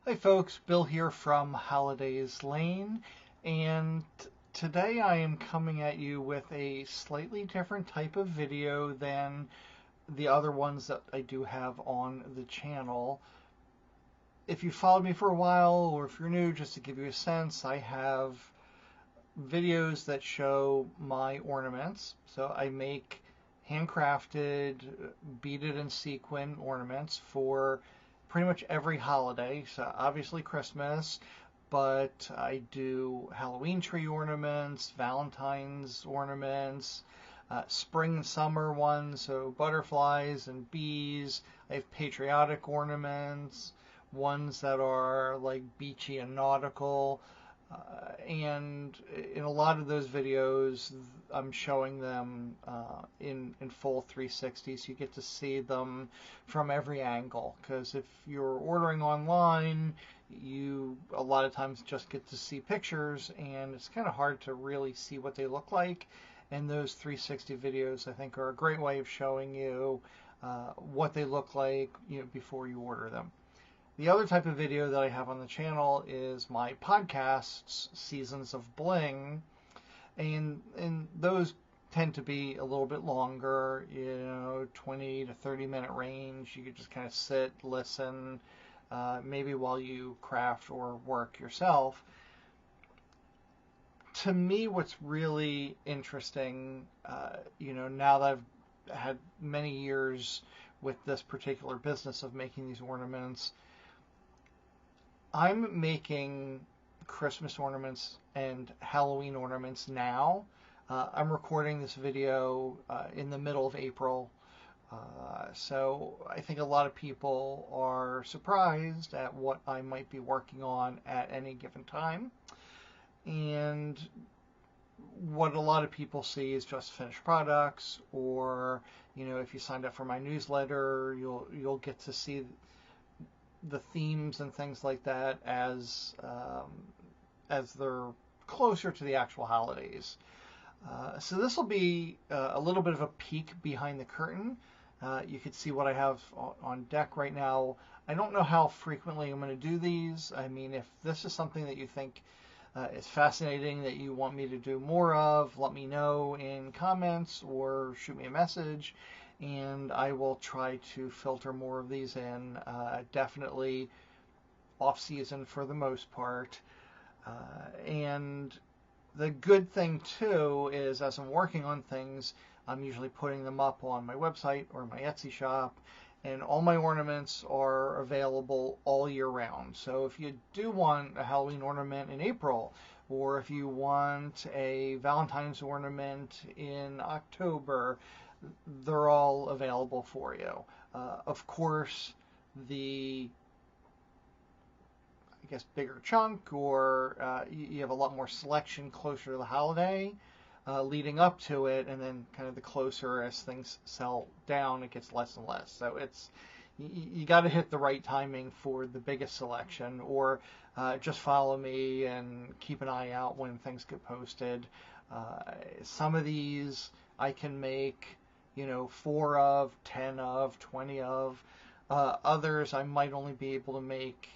Hi folks, Bill here from Holidays Lane, and today I am coming at you with a slightly different type of video than the other ones that I do have on the channel. If you followed me for a while, or if you're new, just to give you a sense, I have videos that show my ornaments. So I make handcrafted, beaded and sequin ornaments for pretty much every holiday. So obviously Christmas, but I do Halloween tree ornaments, Valentine's ornaments, spring and summer ones, so butterflies and bees. I have patriotic ornaments, ones that are like beachy and nautical. And in a lot of those videos, I'm showing them in full 360, so you get to see them from every angle. Because if you're ordering online, you a lot of times just get to see pictures, and it's kind of hard to really see what they look like. And those 360 videos, I think, are a great way of showing you what they look like, before you order them. The other type of video that I have on the channel is my podcasts, Seasons of Bling, and those tend to be a little bit longer, 20 to 30 minute range. You could just kind of sit, listen, maybe while you craft or work yourself. To me, what's really interesting, now that I've had many years with this particular business of making these ornaments, I'm making Christmas ornaments and Halloween ornaments now. I'm recording this video in the middle of April. So I think a lot of people are surprised at what I might be working on at any given time. And what a lot of people see is just finished products, or if you signed up for my newsletter, you'll get to see the themes and things like that as they're closer to the actual holidays. So this will be a little bit of a peek behind the curtain. You can see what I have on deck right now. I don't know how frequently I'm going to do these. I mean, if this is something that you think is fascinating, that you want me to do more of, let me know in comments or shoot me a message, and I will try to filter more of these in. Definitely off season for the most part. And the good thing too is, as I'm working on things, I'm usually putting them up on my website or my Etsy shop, and all my ornaments are available all year round. So if you do want a Halloween ornament in April, or if you want a Valentine's ornament in October, they're all available for you. Of course, the bigger chunk, or you have a lot more selection closer to the holiday, leading up to it, and then kind of the closer as things sell down, it gets less and less. So you got to hit the right timing for the biggest selection, or just follow me and keep an eye out when things get posted. Some of these I can make 4 of, 10 of, 20 of. Others I might only be able to make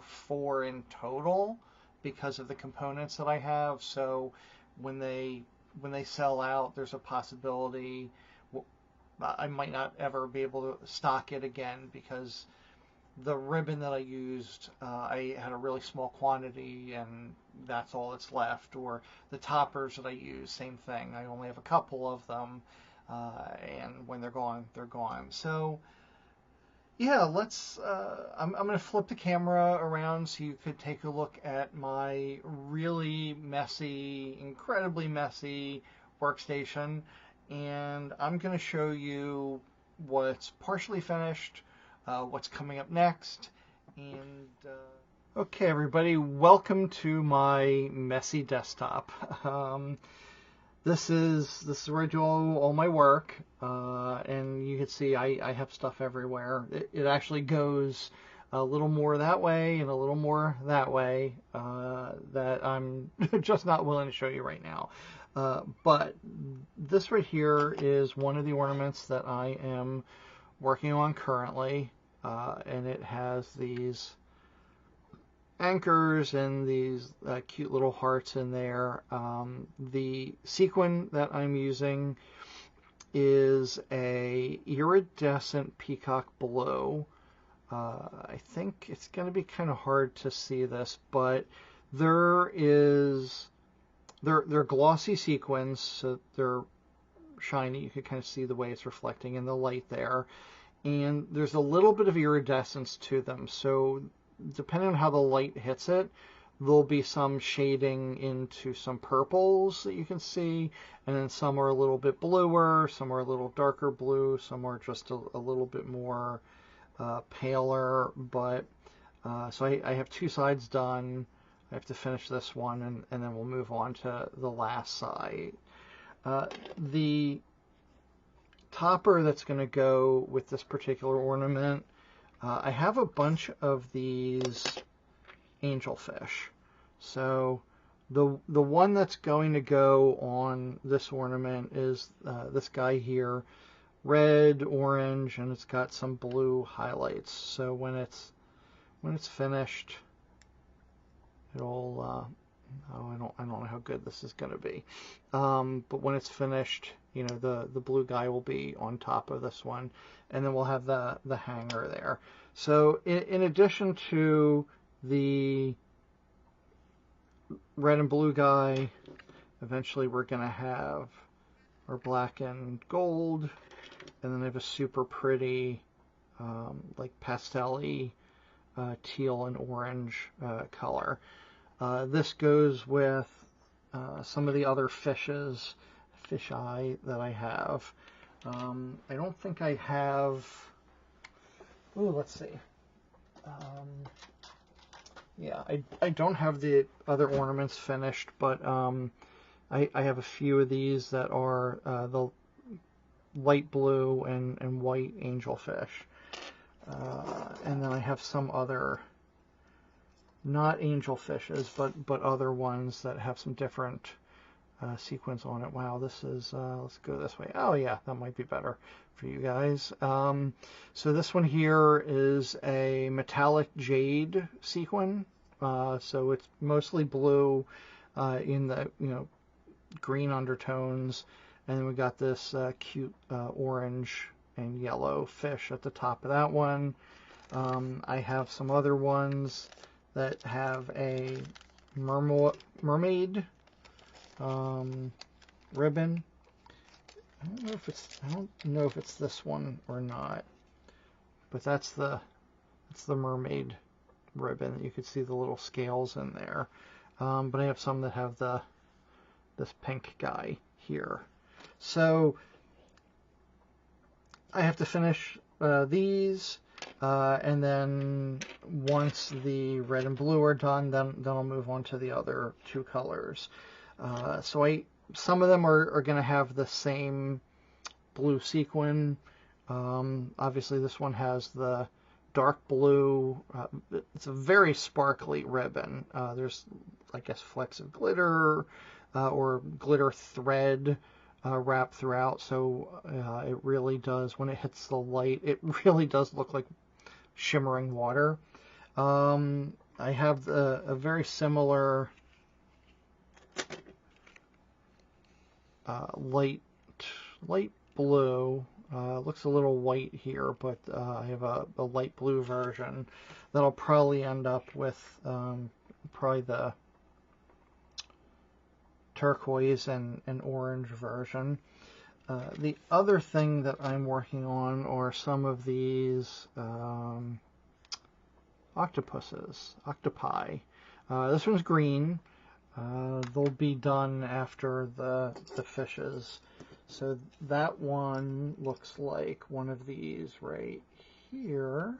4 in total because of the components that I have. So when they sell out, there's a possibility I might not ever be able to stock it again, because the ribbon that I used, I had a really small quantity, and that's all that's left. Or the toppers that I use, same thing. I only have a couple of them, and when they're gone, they're gone. So yeah, I'm going to flip the camera around so you could take a look at my really messy, incredibly messy workstation. And I'm going to show you what's partially finished, what's coming up next. And okay, everybody, welcome to my messy desktop. This is where I do all my work, and you can see I have stuff everywhere. It actually goes a little more that way and a little more that way, that I'm just not willing to show you right now. But this right here is one of the ornaments that I am working on currently, and it has these anchors and these cute little hearts in there. The sequin that I'm using is a iridescent peacock blue. I think it's going to be kind of hard to see this, but they're glossy sequins, so they're shiny. You can kind of see the way it's reflecting in the light there. And there's a little bit of iridescence to them, so depending on how the light hits it, there'll be some shading into some purples that you can see, and then some are a little bit bluer, some are a little darker blue, some are just a little bit more paler. But so I have two sides done. I have to finish this one, and then we'll move on to the last side. The topper that's going to go with this particular ornament, I have a bunch of these angelfish. So the one that's going to go on this ornament is this guy here, red, orange, and it's got some blue highlights. So when it's finished, it'll I don't know how good this is going to be, but when it's finished, you know, the blue guy will be on top of this one, and then we'll have the hanger there. So in addition to the red and blue guy, eventually we're going to have our black and gold, and then I have a super pretty like pastel-y teal and orange color. This goes with some of the other fish eye that I have. I don't think I have, ooh, let's see. Yeah, I don't have the other ornaments finished, but I have a few of these that are the light blue and white angelfish. And then I have some other, not angelfishes, but other ones that have some different sequins on it. Wow, this is, let's go this way. Oh yeah, that might be better for you guys. So this one here is a metallic jade sequin. So it's mostly blue in the, you know, green undertones. And then we got this cute orange and yellow fish at the top of that one. I have some other ones that have a mermaid ribbon. I don't know if it's this one or not, but that's the mermaid ribbon. You can see the little scales in there. But I have some that have this pink guy here. So I have to finish these, and then once the red and blue are done, then I'll move on to the other two colors. So some of them are going to have the same blue sequin. Obviously this one has the dark blue. It's a very sparkly ribbon. There's, I guess, flecks of glitter or glitter thread wrapped throughout. So it really does, when it hits the light, it really does look like shimmering water. I have a very similar light blue. Looks a little white here, but I have a light blue version that'll probably end up with probably the turquoise and orange version. The other thing that I'm working on are some of these octopi. This one's green. They'll be done after the fishes. So that one looks like one of these right here.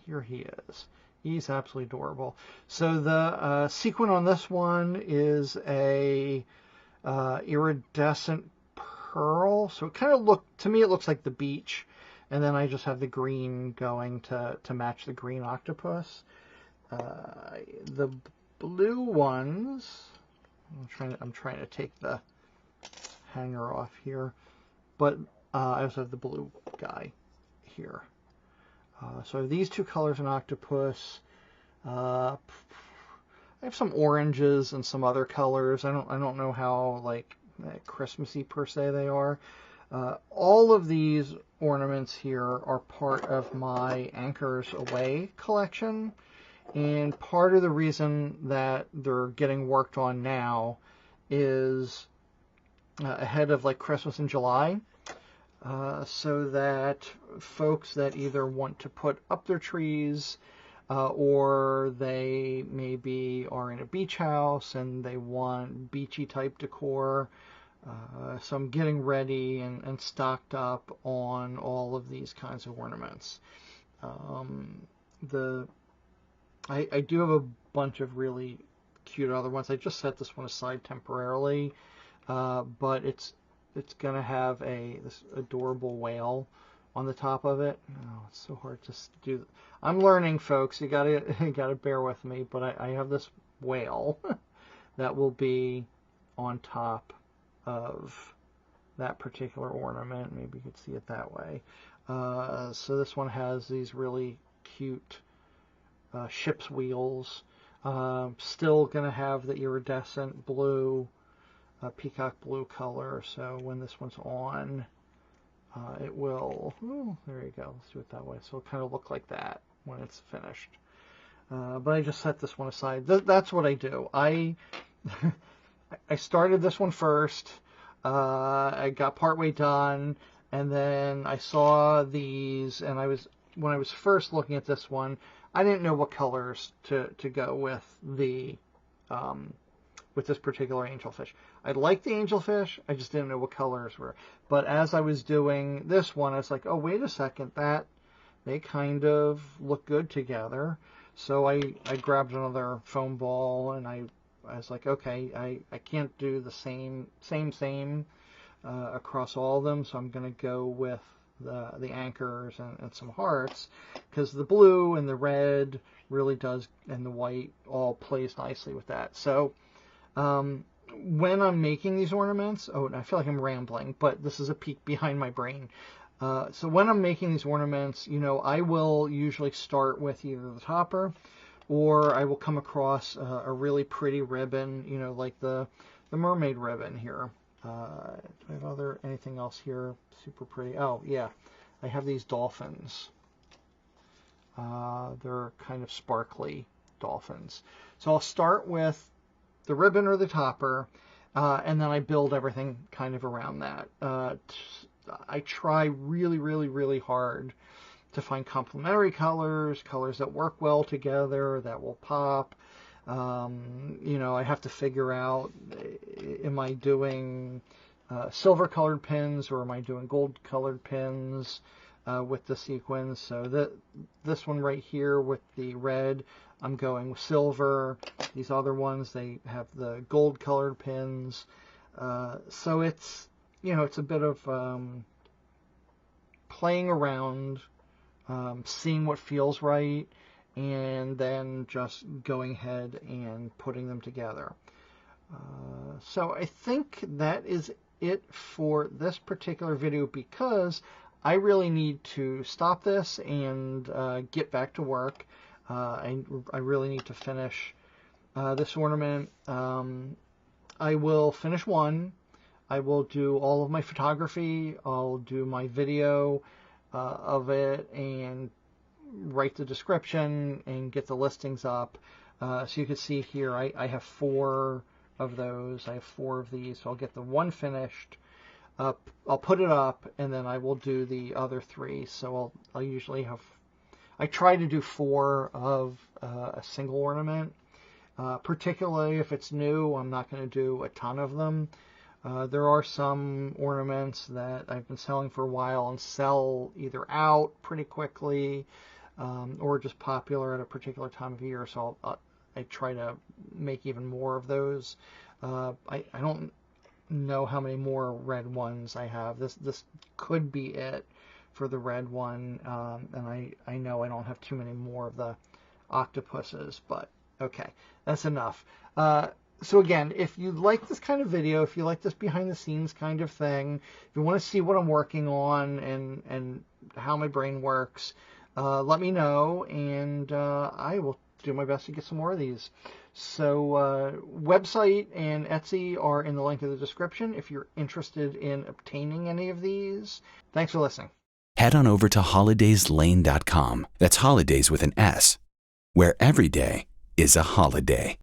Here he is. He's absolutely adorable. So the sequin on this one is a iridescent pearl. So it kind of to me it looks like the beach. And then I just have the green going to match the green octopus. The blue ones, I'm trying to take the hanger off here, but I also have the blue guy here. So these two colors in octopus. I have some oranges and some other colors. I don't know how like Christmassy per se they are. All of these ornaments here are part of my Anchors Away collection, and part of the reason that they're getting worked on now is ahead of like Christmas in July, so that folks that either want to put up their trees or they maybe are in a beach house and they want beachy type decor. So I'm getting ready and stocked up on all of these kinds of ornaments. I do have a bunch of really cute other ones. I just set this one aside temporarily, but it's gonna have this adorable whale on the top of it. Oh, it's so hard to do. I'm learning, folks. You gotta bear with me. But I have this whale that will be on top of that particular ornament. Maybe you could see it that way. So this one has these really cute ship's wheels. Still gonna have the iridescent blue, peacock blue color. So when this one's on, it will, oh, there you go, let's do it that way. So it'll kind of look like that when it's finished. But I just set this one aside. That's what I do. I started this one first. I got partway done, and then I saw these, and when I was first looking at this one, I didn't know what colors to go with with this particular angelfish. I liked the angelfish, I just didn't know what colors were. But as I was doing this one, I was like, oh, wait a second, they kind of look good together. So I grabbed another foam ball, and I was like, okay, I can't do the same across all of them, so I'm going to go with the anchors and some hearts, because the blue and the red really does, and the white all plays nicely with that. So when I'm making these ornaments, oh, and I feel like I'm rambling, but this is a peek behind my brain. So when I'm making these ornaments, I will usually start with either the topper, or I will come across a really pretty ribbon, like the mermaid ribbon here. Do I have anything else here super pretty? Oh, yeah. I have these dolphins. They're kind of sparkly dolphins. So I'll start with the ribbon or the topper, and then I build everything kind of around that. I try really, really, really hard to find complementary colors that work well together, that will pop. I have to figure out, am I doing silver colored pins, or am I doing gold colored pins with the sequins? So this one right here with the red, I'm going with silver. These other ones, they have the gold colored pins. So it's a bit of playing around, seeing what feels right, and then just going ahead and putting them together. So I think that is it for this particular video, because I really need to stop this and get back to work. I really need to finish this ornament. I will finish one. I will do all of my photography. I'll do my video of it and write the description and get the listings up. So you can see here I have 4 of those. I have 4 of these. So I'll get the one finished. I'll put it up, and then I will do the other 3. So I'll usually have, I try to do 4 of a single ornament. Particularly if it's new, I'm not going to do a ton of them. There are some ornaments that I've been selling for a while and sell either out pretty quickly, or just popular at a particular time of year. So I try to make even more of those. I don't know how many more red ones I have. This could be it for the red one, and I know I don't have too many more of the octopuses, but okay, that's enough. So again, if you like this kind of video, if you like this behind the scenes kind of thing, if you want to see what I'm working on and how my brain works, let me know, and I will do my best to get some more of these. So website and Etsy are in the link in the description if you're interested in obtaining any of these. Thanks for listening. Head on over to holidayslane.com. That's holidays with an S, where every day is a holiday.